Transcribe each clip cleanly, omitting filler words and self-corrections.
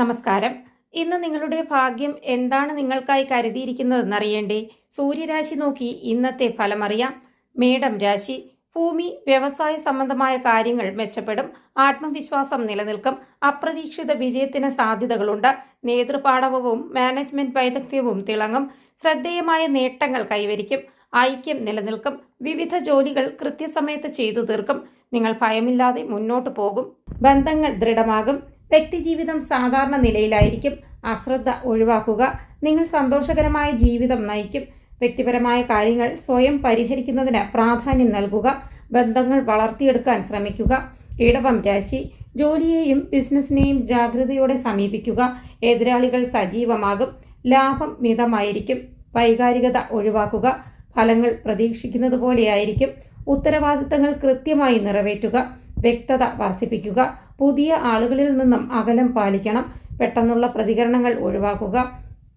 നമസ്കാരം. ഇന്ന് നിങ്ങളുടെ ഭാഗ്യം എന്താണ് നിങ്ങൾക്കായി കരുതിയിരിക്കുന്നതെന്നറിയേണ്ടേ? സൂര്യരാശി നോക്കി ഇന്നത്തെ ഫലമറിയാം. മേടം രാശി. ഭൂമി, വ്യവസായ സംബന്ധമായ കാര്യങ്ങൾ മെച്ചപ്പെടും. ആത്മവിശ്വാസം നിലനിൽക്കും. അപ്രതീക്ഷിത വിജയത്തിന് സാധ്യതകളുണ്ട്. നേതൃപാടവവും മാനേജ്മെന്റ് വൈദഗ്ധ്യവും തിളങ്ങും. ശ്രദ്ധേയമായ നേട്ടങ്ങൾ കൈവരിക്കും. ഐക്യം നിലനിൽക്കും. വിവിധ ജോലികൾ കൃത്യസമയത്ത് ചെയ്തു തീർക്കും. നിങ്ങൾ ഭയമില്ലാതെ മുന്നോട്ടു പോകും. ബന്ധങ്ങൾ ദൃഢമാകും. വ്യക്തിജീവിതം സാധാരണ നിലയിലായിരിക്കും. അശ്രദ്ധ ഒഴിവാക്കുക. നിങ്ങൾ സന്തോഷകരമായ ജീവിതം നയിക്കും. വ്യക്തിപരമായ കാര്യങ്ങൾ സ്വയം പരിഹരിക്കുന്നതിന് പ്രാധാന്യം നൽകുക. ബന്ധങ്ങൾ വളർത്തിയെടുക്കാൻ ശ്രമിക്കുക. ഇടവം രാശി. ജോലിയെയും ബിസിനസ്സിനെയും ജാഗ്രതയോടെ സമീപിക്കുക. എതിരാളികൾ സജീവമാകും. ലാഭം മിതമായിരിക്കും. വൈകാരികത ഒഴിവാക്കുക. ഫലങ്ങൾ പ്രതീക്ഷിക്കുന്നത് പോലെയായിരിക്കും. ഉത്തരവാദിത്തങ്ങൾ കൃത്യമായി നിറവേറ്റുക. വ്യക്തത വർദ്ധിപ്പിക്കുക. പുതിയ ആളുകളിൽ നിന്നും അകലം പാലിക്കണം. പെട്ടെന്നുള്ള പ്രതികരണങ്ങൾ ഒഴിവാക്കുക.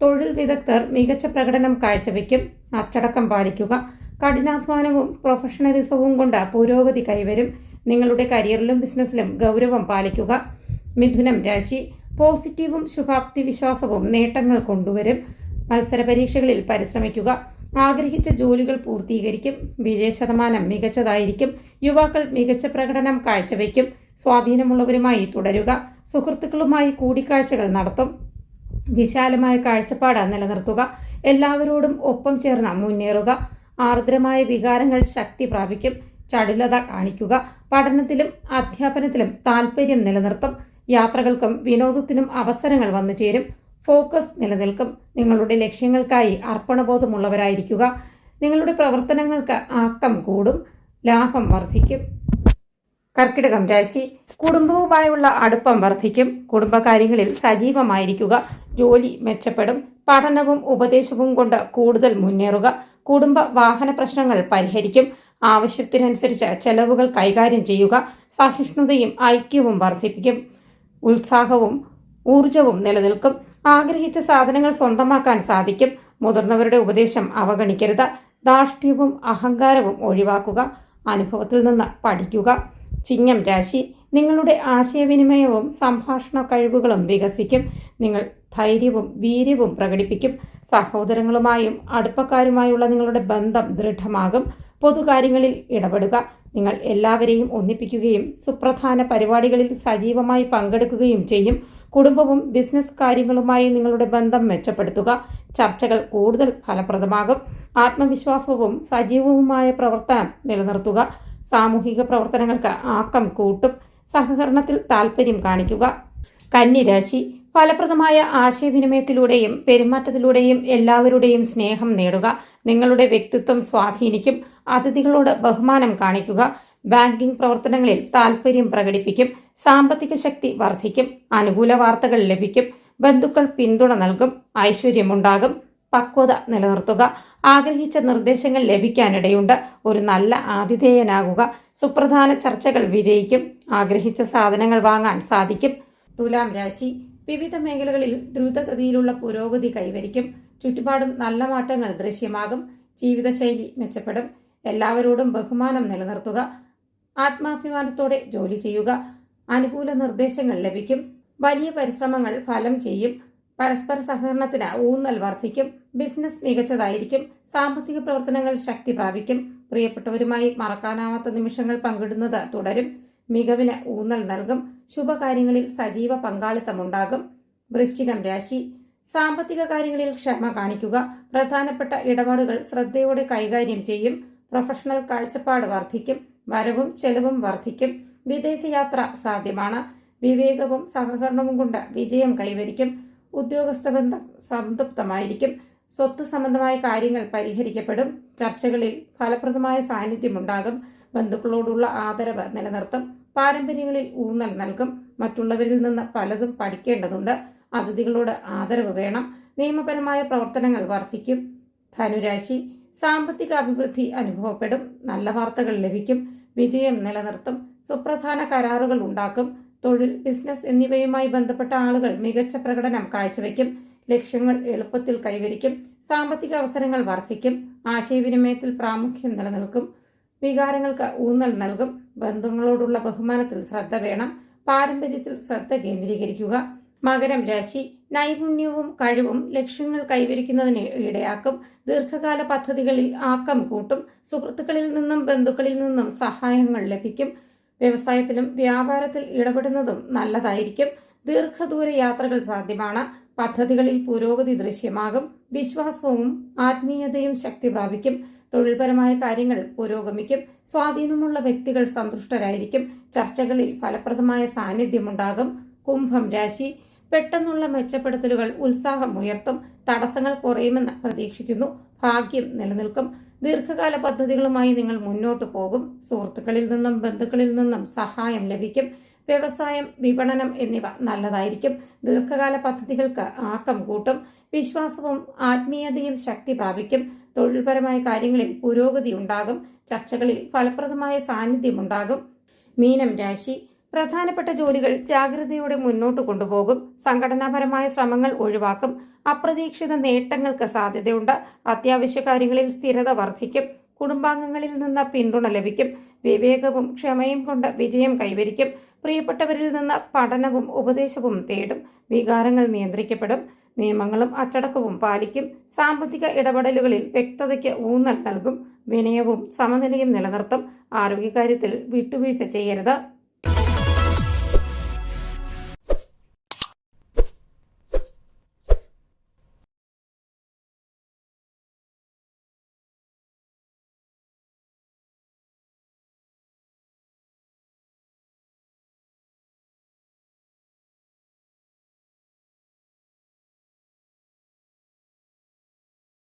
തൊഴിൽ വിദഗ്ധർ മികച്ച പ്രകടനം കാഴ്ചവെക്കും. അച്ചടക്കം പാലിക്കുക. കഠിനാധ്വാനവും പ്രൊഫഷണലിസവും കൊണ്ട് പുരോഗതി കൈവരും. നിങ്ങളുടെ കരിയറിലും ബിസിനസ്സിലും ഗൗരവം പാലിക്കുക. മിഥുനം രാശി. പോസിറ്റീവും ശുഭാപ്തി വിശ്വാസവും നേട്ടങ്ങൾ കൊണ്ടുവരും. മത്സര പരീക്ഷകളിൽ പരിശ്രമിക്കുക. ആഗ്രഹിച്ച ജോലികൾ പൂർത്തീകരിക്കും. വിജയശതമാനം മികച്ചതായിരിക്കും. യുവാക്കൾ മികച്ച പ്രകടനം കാഴ്ചവെക്കും. സ്വാധീനമുള്ളവരുമായി തുടരുക. സുഹൃത്തുക്കളുമായി കൂടിക്കാഴ്ചകൾ നടത്തും. വിശാലമായ കാഴ്ചപ്പാട് നിലനിർത്തുക. എല്ലാവരോടും ഒപ്പം ചേർന്ന് മുന്നേറുക. ആർദ്രമായ വികാരങ്ങൾ ശക്തി പ്രാപിക്കും. ചടുലത കാണിക്കുക. പഠനത്തിലും അധ്യാപനത്തിലും താൽപ്പര്യം നിലനിർത്തും. യാത്രകൾക്കും വിനോദത്തിനും അവസരങ്ങൾ വന്നു ചേരും. ഫോക്കസ് നിലനിൽക്കും. നിങ്ങളുടെ ലക്ഷ്യങ്ങൾക്കായി അർപ്പണബോധമുള്ളവരായിരിക്കുക. നിങ്ങളുടെ പ്രവർത്തനങ്ങൾക്ക് ആക്കം കൂടും. ലാഭം വർദ്ധിക്കും. കർക്കിടകം രാശി. കുടുംബവുമായുള്ള അടുപ്പം വർദ്ധിക്കും. കുടുംബകാര്യങ്ങളിൽ സജീവമായിരിക്കുക. ജോലി മെച്ചപ്പെടും. പഠനവും ഉപദേശവും കൊണ്ട് കൂടുതൽ മുന്നേറുക. കുടുംബ വാഹന പ്രശ്നങ്ങൾ പരിഹരിക്കും. ആവശ്യത്തിനനുസരിച്ച് ചെലവുകൾ കൈകാര്യം ചെയ്യുക. സഹിഷ്ണുതയും ഐക്യവും വർദ്ധിപ്പിക്കും. ഉത്സാഹവും ഊർജവും നിലനിൽക്കും. ആഗ്രഹിച്ച സാധനങ്ങൾ സ്വന്തമാക്കാൻ സാധിക്കും. മുതിർന്നവരുടെ ഉപദേശം അവഗണിക്കരുത്. ധാർഷ്ട്യവും അഹങ്കാരവും ഒഴിവാക്കുക. അനുഭവത്തിൽ നിന്ന് പഠിക്കുക. ചിങ്ങം രാശി. നിങ്ങളുടെ ആശയവിനിമയവും സംഭാഷണ കഴിവുകളും വികസിക്കും. നിങ്ങൾ ധൈര്യവും വീര്യവും പ്രകടിപ്പിക്കും. സഹോദരങ്ങളുമായും അടുപ്പക്കാരുമായുള്ള നിങ്ങളുടെ ബന്ധം ദൃഢമാകും. പൊതുകാര്യങ്ങളിൽ ഇടപെടുക. നിങ്ങൾ എല്ലാവരെയും ഒന്നിപ്പിക്കുകയും സുപ്രധാന പരിപാടികളിൽ സജീവമായി പങ്കെടുക്കുകയും ചെയ്യും. കുടുംബവും ബിസിനസ് കാര്യങ്ങളുമായി നിങ്ങളുടെ ബന്ധം മെച്ചപ്പെടുത്തുക. ചർച്ചകൾ കൂടുതൽ ഫലപ്രദമാകും. ആത്മവിശ്വാസവും സജീവവുമായ പ്രവർത്തനം നിലനിർത്തുക. സാമൂഹിക പ്രവർത്തനങ്ങൾക്ക് ആക്കം കൂട്ടും. സഹകരണത്തിൽ താൽപ്പര്യം കാണിക്കുക. കന്നിരാശി. ഫലപ്രദമായ ആശയവിനിമയത്തിലൂടെയും പെരുമാറ്റത്തിലൂടെയും എല്ലാവരുടെയും സ്നേഹം നേടുക. നിങ്ങളുടെ വ്യക്തിത്വം സ്വാധീനിക്കും. അതിഥികളോട് ബഹുമാനം കാണിക്കുക. ബാങ്കിംഗ് പ്രവർത്തനങ്ങളിൽ താൽപ്പര്യം പ്രകടിപ്പിക്കും. സാമ്പത്തിക ശക്തി വർദ്ധിക്കും. അനുകൂല വാർത്തകൾ ലഭിക്കും. ബന്ധുക്കൾ പിന്തുണ നൽകും. ഐശ്വര്യമുണ്ടാകും. പക്വത നിലനിർത്തുക. ആഗ്രഹിച്ച നിർദ്ദേശങ്ങൾ ലഭിക്കാനിടയുണ്ട്. ഒരു നല്ല ആതിഥേയനാകുക. സുപ്രധാന ചർച്ചകൾ വിജയിക്കും. ആഗ്രഹിച്ച സാധനങ്ങൾ വാങ്ങാൻ സാധിക്കും. തുലാം രാശി. വിവിധ മേഖലകളിൽ ദ്രുതഗതിയിലുള്ള പുരോഗതി കൈവരിക്കും. ചുറ്റുപാടും നല്ല മാറ്റങ്ങൾ ദൃശ്യമാകും. ജീവിതശൈലി മെച്ചപ്പെടും. എല്ലാവരോടും ബഹുമാനം നിലനിർത്തുക. ആത്മാഭിമാനത്തോടെ ജോലി ചെയ്യുക. അനുകൂല നിർദ്ദേശങ്ങൾ ലഭിക്കും. വലിയ പരിശ്രമങ്ങൾ ഫലം ചെയ്യും. പരസ്പര സഹകരണത്തിന് ഊന്നൽ വർദ്ധിക്കും. ബിസിനസ് മികച്ചതായിരിക്കും. സാമ്പത്തിക പ്രവർത്തനങ്ങൾ ശക്തി പ്രാപിക്കും. പ്രിയപ്പെട്ടവരുമായി മറക്കാനാവാത്ത നിമിഷങ്ങൾ പങ്കിടുന്നത് തുടരും. മികവിന് ഊന്നൽ നൽകും. ശുഭകാര്യങ്ങളിൽ സജീവ പങ്കാളിത്തമുണ്ടാകും. വൃശ്ചികം രാശി. സാമ്പത്തിക കാര്യങ്ങളിൽ ക്ഷമ കാണിക്കുക. പ്രധാനപ്പെട്ട ഇടപാടുകൾ ശ്രദ്ധയോടെ കൈകാര്യം ചെയ്യും. പ്രൊഫഷണൽ കാഴ്ചപ്പാട് വർദ്ധിക്കും. വരവും ചെലവും വർദ്ധിക്കും. വിദേശയാത്ര സാധ്യമാണ്. വിവേകവും സഹകരണവും കൊണ്ട് വിജയം കൈവരിക്കും. ഉദ്യോഗസ്ഥ ബന്ധം സംതൃപ്തമായിരിക്കും. സ്വത്ത് സംബന്ധമായ കാര്യങ്ങൾ പരിഹരിക്കപ്പെടും. ചർച്ചകളിൽ ഫലപ്രദമായ സാന്നിധ്യമുണ്ടാകും. ബന്ധുക്കളോടുള്ള ആദരവ് നിലനിർത്തും. പാരമ്പര്യങ്ങളിൽ ഊന്നൽ നൽകും. മറ്റുള്ളവരിൽ നിന്ന് പലതും പഠിക്കേണ്ടതുണ്ട്. അതിഥികളോട് ആദരവ് വേണം. നിയമപരമായ പ്രവർത്തനങ്ങൾ വർദ്ധിക്കും. ധനുരാശി. സാമ്പത്തിക അഭിവൃദ്ധി അനുഭവപ്പെടും. നല്ല വാർത്തകൾ ലഭിക്കും. വിജയം നിലനിർത്തും. സുപ്രധാന കരാറുകൾ ഉണ്ടാക്കും. തൊഴിൽ, ബിസിനസ് എന്നിവയുമായി ബന്ധപ്പെട്ട ആളുകൾ മികച്ച പ്രകടനം കാഴ്ചവെക്കും. ലക്ഷ്യങ്ങൾ എളുപ്പത്തിൽ കൈവരിക്കും. സാമ്പത്തിക അവസരങ്ങൾ വർദ്ധിക്കും. ആശയവിനിമയത്തിൽ പ്രാമുഖ്യം നിലനിൽക്കും. വികാരങ്ങൾക്ക് ഊന്നൽ നൽകും. ബന്ധങ്ങളോടുള്ള ബഹുമാനത്തിൽ ശ്രദ്ധ വേണം. പാരമ്പര്യത്തിൽ ശ്രദ്ധ കേന്ദ്രീകരിക്കുക. മകരം രാശി നൈപുണ്യവും കഴിവും ലക്ഷ്യങ്ങൾ കൈവരിക്കുന്നതിന് ഇടയാക്കും. ദീർഘകാല പദ്ധതികളിൽ ആക്കം കൂട്ടും. സുഹൃത്തുക്കളിൽ നിന്നും ബന്ധുക്കളിൽ നിന്നും സഹായങ്ങൾ ലഭിക്കും. വ്യവസായത്തിലും വ്യാപാരത്തിൽ ഇടപെടുന്നതും നല്ലതായിരിക്കും. ദീർഘദൂര യാത്രകൾ സാധ്യമാണ്. പദ്ധതികളിൽ പുരോഗതി ദൃശ്യമാകും. വിശ്വാസവും ആത്മീയതയും ശക്തി പ്രാപിക്കും. തൊഴിൽപരമായ കാര്യങ്ങൾ പുരോഗമിക്കും. സ്വാധീനമുള്ള വ്യക്തികൾ സന്തുഷ്ടരായിരിക്കും. ചർച്ചകളിൽ ഫലപ്രദമായ സാന്നിധ്യമുണ്ടാകും. കുംഭം രാശി പെട്ടെന്നുള്ള മെച്ചപ്പെടുത്തലുകൾ ഉത്സാഹമുയർത്തും. തടസ്സങ്ങൾ കുറയുമെന്ന് പ്രതീക്ഷിക്കുന്നു. ഭാഗ്യം നിലനിൽക്കും. ദീർഘകാല പദ്ധതികളുമായി നിങ്ങൾ മുന്നോട്ടു പോകും. സുഹൃത്തുക്കളിൽ നിന്നും ബന്ധുക്കളിൽ നിന്നും സഹായം ലഭിക്കും. വ്യവസായം, വിപണനം എന്നിവ നല്ലതായിരിക്കും. ദീർഘകാല പദ്ധതികൾക്ക് ആക്കം കൂട്ടും. വിശ്വാസവും ആത്മീയതയും ശക്തി പ്രാപിക്കും. തൊഴിൽപരമായ കാര്യങ്ങളിൽ പുരോഗതി ഉണ്ടാകും. ചർച്ചകളിൽ ഫലപ്രദമായ സാന്നിധ്യമുണ്ടാകും. മീനം രാശി പ്രധാനപ്പെട്ട ജോലികൾ ജാഗ്രതയോടെ മുന്നോട്ട് കൊണ്ടുപോകും. സംഘടനാപരമായ ശ്രമങ്ങൾ ഒഴിവാക്കും. അപ്രതീക്ഷിത നേട്ടങ്ങൾക്ക് സാധ്യതയുണ്ട്. അത്യാവശ്യ കാര്യങ്ങളിൽ സ്ഥിരത വർദ്ധിക്കും. കുടുംബാംഗങ്ങളിൽ നിന്ന് പിന്തുണ ലഭിക്കും. വിവേകവും ക്ഷമയും കൊണ്ട് വിജയം കൈവരിക്കും. പ്രിയപ്പെട്ടവരിൽ നിന്ന് പഠനവും ഉപദേശവും തേടും. വികാരങ്ങൾ നിയന്ത്രിക്കപ്പെടും. നിയമങ്ങളും അച്ചടക്കവും പാലിക്കും. സാമ്പത്തിക ഇടപെടലുകളിൽ വ്യക്തതയ്ക്ക് ഊന്നൽ നൽകും. വിനയവും സമനിലയും നിലനിർത്തും. ആരോഗ്യകാര്യത്തിൽ വിട്ടുവീഴ്ച ചെയ്യരുത്.